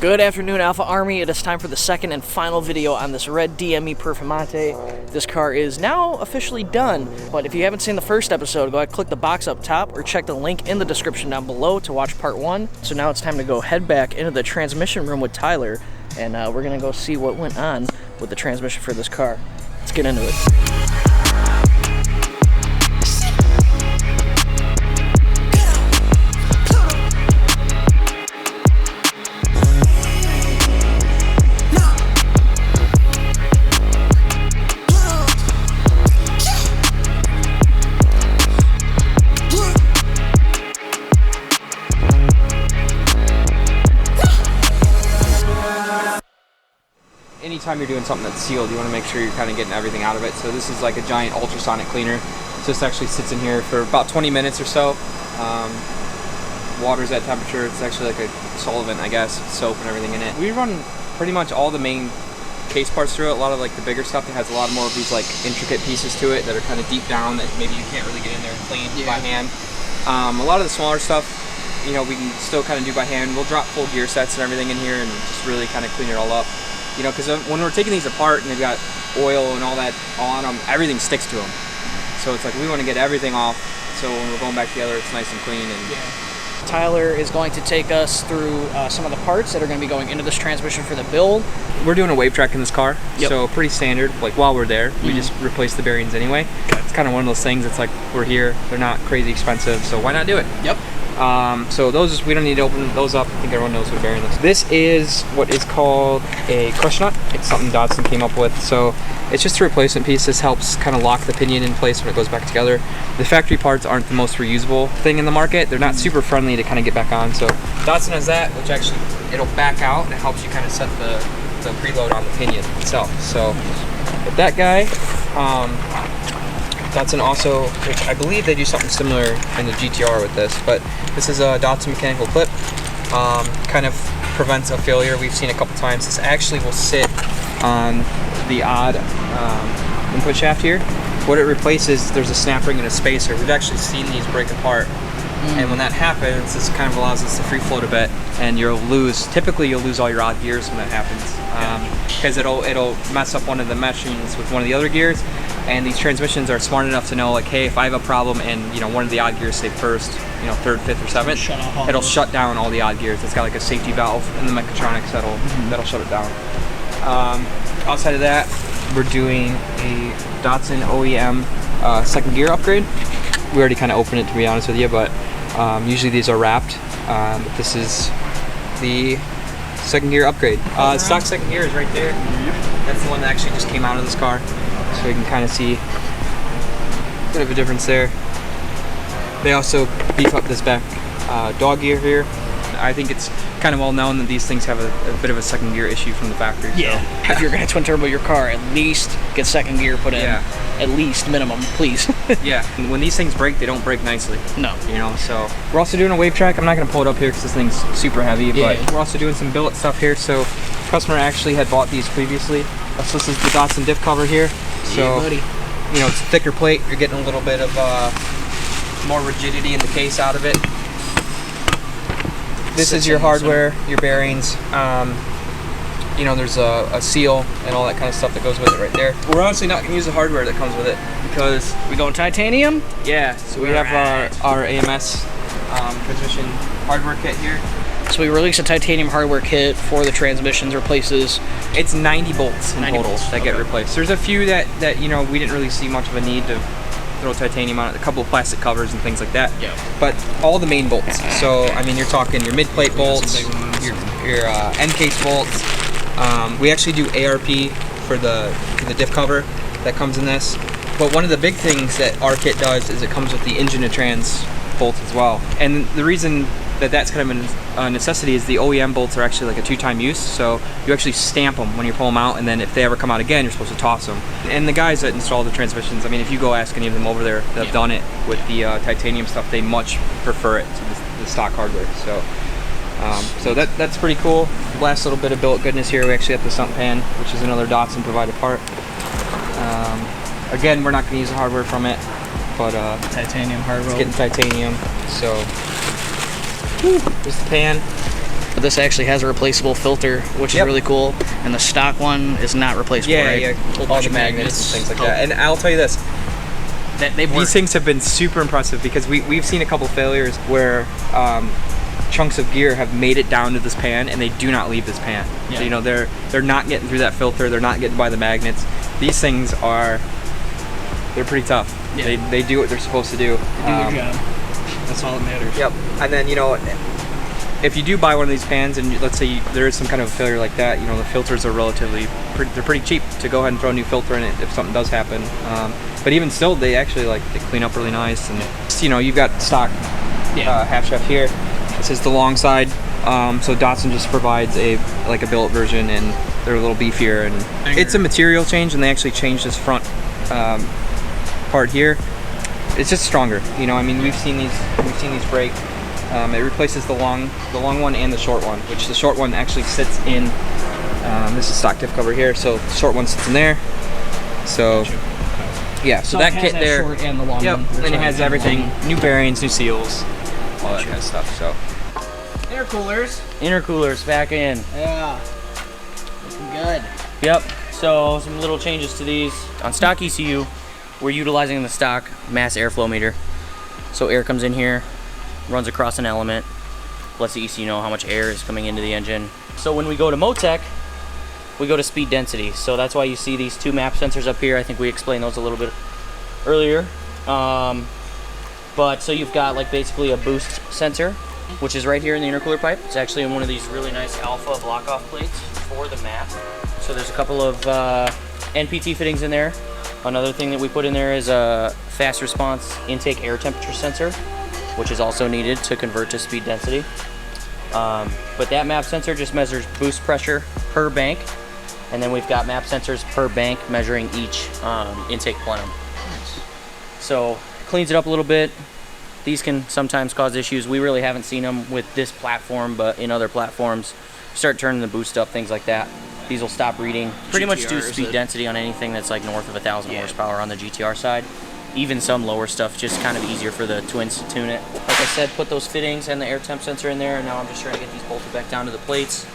Good afternoon, Alpha Army. It is time for the second and final video on this red DME Performante. This car is now officially done, but if you haven't seen the first episode, go ahead and click the box up top or check the link in the description down below to watch part 1. So now it's time to go head back into the transmission room with Tyler, and we're gonna go see what went on with the transmission for this car. Let's get into it. Anytime you're doing something that's sealed, you want to make sure you're kind of getting everything out of it. So this is like a giant ultrasonic cleaner. So this actually sits in here for about 20 minutes or so. Water's at temperature. It's actually like a solvent, I guess, soap and everything in it. We run pretty much all the main case parts through it. A lot of like the bigger stuff that has a lot more of these like intricate pieces to it that are kind of deep down that maybe you can't really get in there and clean by hand. A lot of the smaller stuff, you know, we can still kind of do by hand. We'll drop full gear sets and everything in here and just really kind of clean it all up. You know, because when we're taking these apart and they've got oil and all that on them, everything sticks to them. So it's like we want to get everything off so when we're going back together, it's nice and clean. And Tyler is going to take us through some of the parts that are going to be going into this transmission for the build. We're doing a wave track in this car, so pretty standard. Like while we're there, we just replace the bearings anyway. It's kind of one of those things. It's like we're here, they're not crazy expensive, so why not do it? Yep. So those, we don't need to open those up. I think everyone knows what a bearing is. This is what is called a crush nut. It's something Dodson came up with. So it's just a replacement piece. This helps kind of lock the pinion in place when it goes back together. The factory parts aren't the most reusable thing in the market. They're not super friendly to kind of get back on. So Dodson has that, which actually it'll back out and it helps you kind of set the preload on the pinion itself. So with that guy, Dodson also, I believe they do something similar in the GTR with this, but this is a Dodson mechanical clip. Kind of prevents a failure. We've seen a couple times. This actually will sit on the odd input shaft here. What it replaces, there's a snap ring and a spacer. We've actually seen these break apart. And when that happens, this kind of allows us to free float a bit, and typically you'll lose all your odd gears when that happens, because it'll mess up one of the meshings with one of the other gears. And these transmissions are smart enough to know, like, hey, if I have a problem and one of the odd gears, say first, third, fifth, or seventh, it'll shut down all the odd gears. It's got like a safety valve in the mechatronics that'll shut it down. Outside of that, we're doing a Dodson OEM second gear upgrade. We already kind of opened it, to be honest with you, but usually these are wrapped. But this is the second gear upgrade. Stock second gear is right there. That's the one that actually just came out of this car. So you can kind of see a bit of a difference there. They also beef up this back dog gear here. I think it's kind of well known that these things have a bit of a second gear issue from the factory. Yeah. So. If you're gonna twin turbo your car, at least get second gear put in. Yeah. At least minimum, please. Yeah. And when these things break, they don't break nicely. No. You know. So we're also doing a wave track. I'm not gonna pull it up here because this thing's super heavy. But we're also doing some billet stuff here. So the customer actually had bought these previously. So this is the Datsun diff cover here. So buddy. You know, it's a thicker plate. You're getting a little bit of more rigidity in the case out of it. This is your hardware, your bearings. You know, there's a seal and all that kind of stuff that goes with it right there. We're honestly not going to use the hardware that comes with it because we going titanium. Yeah, so we have our AMS transmission hardware kit here. So we released a titanium hardware kit for the transmissions replaces. It's 90 bolts in total that get replaced. There's a few that you know we didn't really see much of a need to throw titanium on it. A couple of plastic covers and things like that. Yeah. But all the main bolts. So I mean, you're talking your mid plate bolts, your end case bolts. We actually do ARP for the diff cover that comes in this. But one of the big things that our kit does is it comes with the engine to trans bolt as well. And the reason that that's kind of a necessity is the OEM bolts are actually like a 2-time use, so you actually stamp them when you pull them out, and then if they ever come out again, you're supposed to toss them. And the guys that install the transmissions, I mean, if you go ask any of them over there that have done it with the titanium stuff, they much prefer it to the stock hardware. So that's pretty cool. Last little bit of billet goodness here, we actually have the sump pan, which is another Datsun provided part. Again, we're not going to use the hardware from it, but titanium hardware. It's getting titanium, so there's the pan. But this actually has a replaceable filter, which is really cool, and the stock one is not replaceable. Yeah, all the magnets and things like that. And I'll tell you this, these things have been super impressive because we've seen a couple failures where chunks of gear have made it down to this pan and they do not leave this pan. Yeah. So, you know, they're not getting through that filter, they're not getting by the magnets. These things they're pretty tough. Yeah. They do what they're supposed to do. They do their job. That's all that matters. Yep. And then, you know, if you do buy one of these pans and let's say there is some kind of failure like that, you know, the filters are they're pretty cheap to go ahead and throw a new filter in it if something does happen. But even still, they actually they clean up really nice. And you know, you've got stock half shaft here. This is the long side. So Datsun just provides a billet version, and they're a little beefier, and it's a material change, and they actually changed this front part here. It's just stronger, you know. I mean, we've seen these break. It replaces the long one and the short one, which the short one actually sits in. This is stock diff cover here, so the short one sits in there. So yeah, so that kit there. Short and the long one. And it has everything: new bearings, new seals, all that kind of stuff. So intercoolers back in. Yeah, looking good. Yep. So some little changes to these on stock ECU. We're utilizing the stock mass airflow meter. So air comes in here, runs across an element, lets the ECU know how much air is coming into the engine. So when we go to Motec, we go to speed density. So that's why you see these two map sensors up here. I think we explained those a little bit earlier. But so you've got basically a boost sensor, which is right here in the intercooler pipe. It's actually in one of these really nice alpha block-off plates for the map. So there's a couple of NPT fittings in there. Another thing that we put in there is a fast response intake air temperature sensor, which is also needed to convert to speed density. But that map sensor just measures boost pressure per bank, and then we've got map sensors per bank measuring each intake plenum. Nice. So cleans it up a little bit. These can sometimes cause issues. We really haven't seen them with this platform, but in other platforms, start turning the boost up, things like that. These will stop reading. Pretty much do speed density on anything that's north of 1,000 horsepower on the GTR side. Even some lower stuff, just kind of easier for the twins to tune it. Like I said, put those fittings and the air temp sensor in there, and now I'm just trying to get these bolted back down to the plates.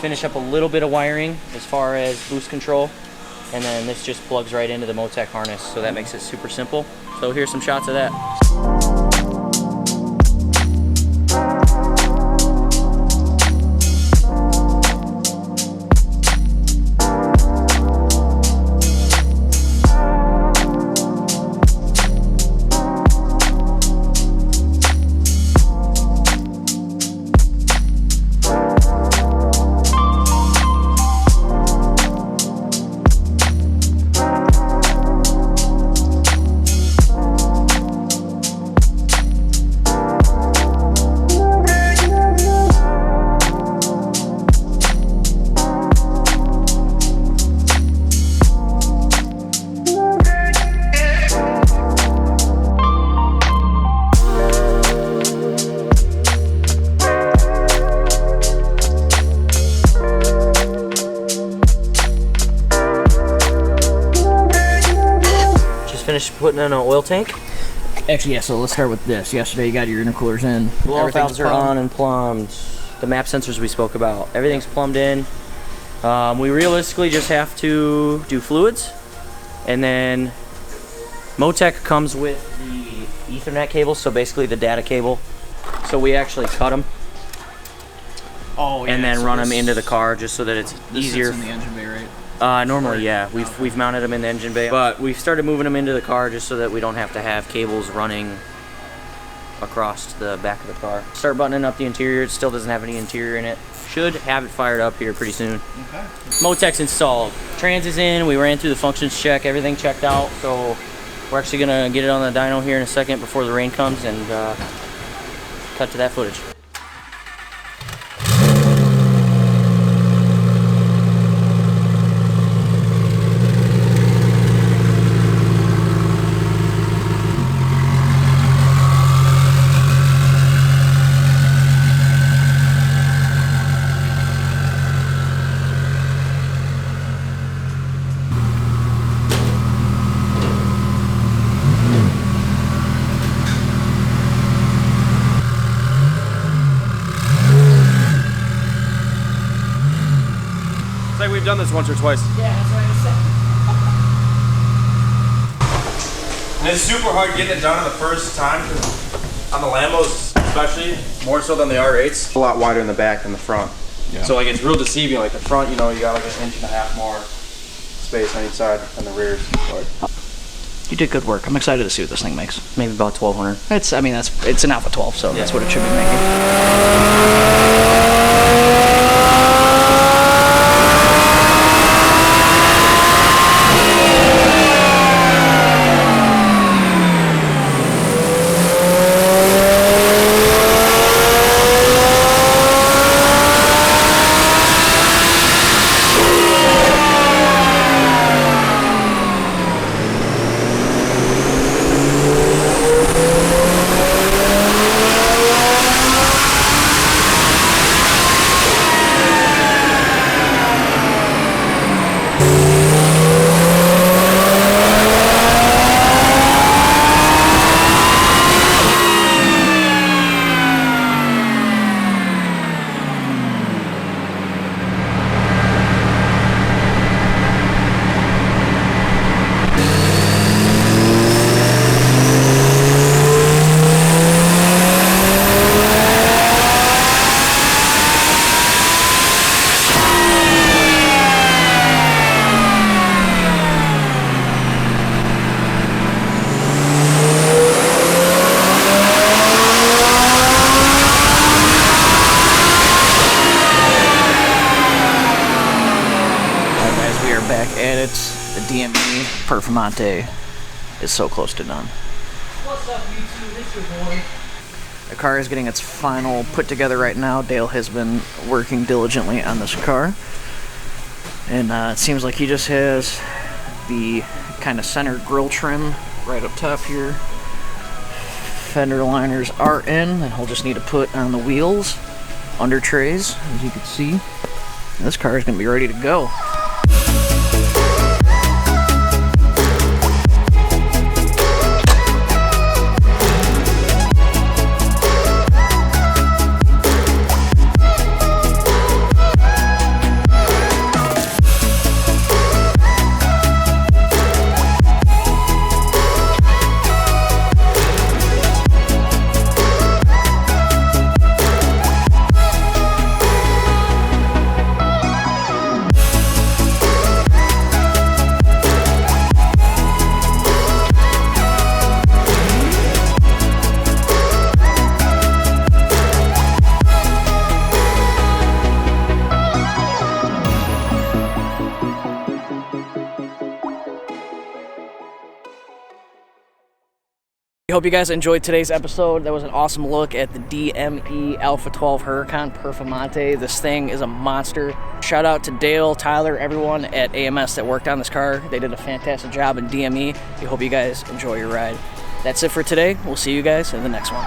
Finish up a little bit of wiring as far as boost control, and then this just plugs right into the Motec harness, so that makes it super simple. So here's some shots of that. putting in an oil tank. Actually, yeah, so let's start with this. Yesterday you got your intercoolers in. Blow valves are on and plumbed. The map sensors we spoke about, everything's plumbed in. We realistically just have to do fluids, and then Motec comes with the Ethernet cable, so basically the data cable. So we actually cut them. Oh, yeah, and then so run them into the car just so that it's easier. This sits in the engine bay, right? Normally, yeah. We've mounted them in the engine bay, but we've started moving them into the car just so that we don't have to have cables running across the back of the car. Start buttoning up the interior. It still doesn't have any interior in it. Should have it fired up here pretty soon. Okay. Motec's installed. Trans is in. We ran through the functions check. Everything checked out. So we're actually gonna get it on the dyno here in a second before the rain comes and cut to that footage. It's like we've done this once or twice. Yeah, that's what I And it's super hard getting it done on the first time, because on the Lambos especially, more so than the R8s. A lot wider in the back than the front. Yeah. So like it's real deceiving, like the front, you know, you got like 1.5 inches more space on each side than the rear. You did good work. I'm excited to see what this thing makes. Maybe about 1,200. It's an Alpha 12, so that's what it should be making. Back at it, the DME Performante is so close to done. What's up, YouTube? It's your boy. The car is getting its final put together right now. Dale has been working diligently on this car, and it seems like he just has the kind of center grille trim right up top here. Fender liners are in, and he'll just need to put on the wheels under trays, as you can see. And this car is going to be ready to go. I hope you guys enjoyed today's episode. That was an awesome look at the DME Alpha 12 Huracan Performante. This thing is a monster. Shout out to Dale, Tyler, everyone at AMS that worked on this car. They did a fantastic job in DME. We hope you guys enjoy your ride. That's it for today. We'll see you guys in the next one.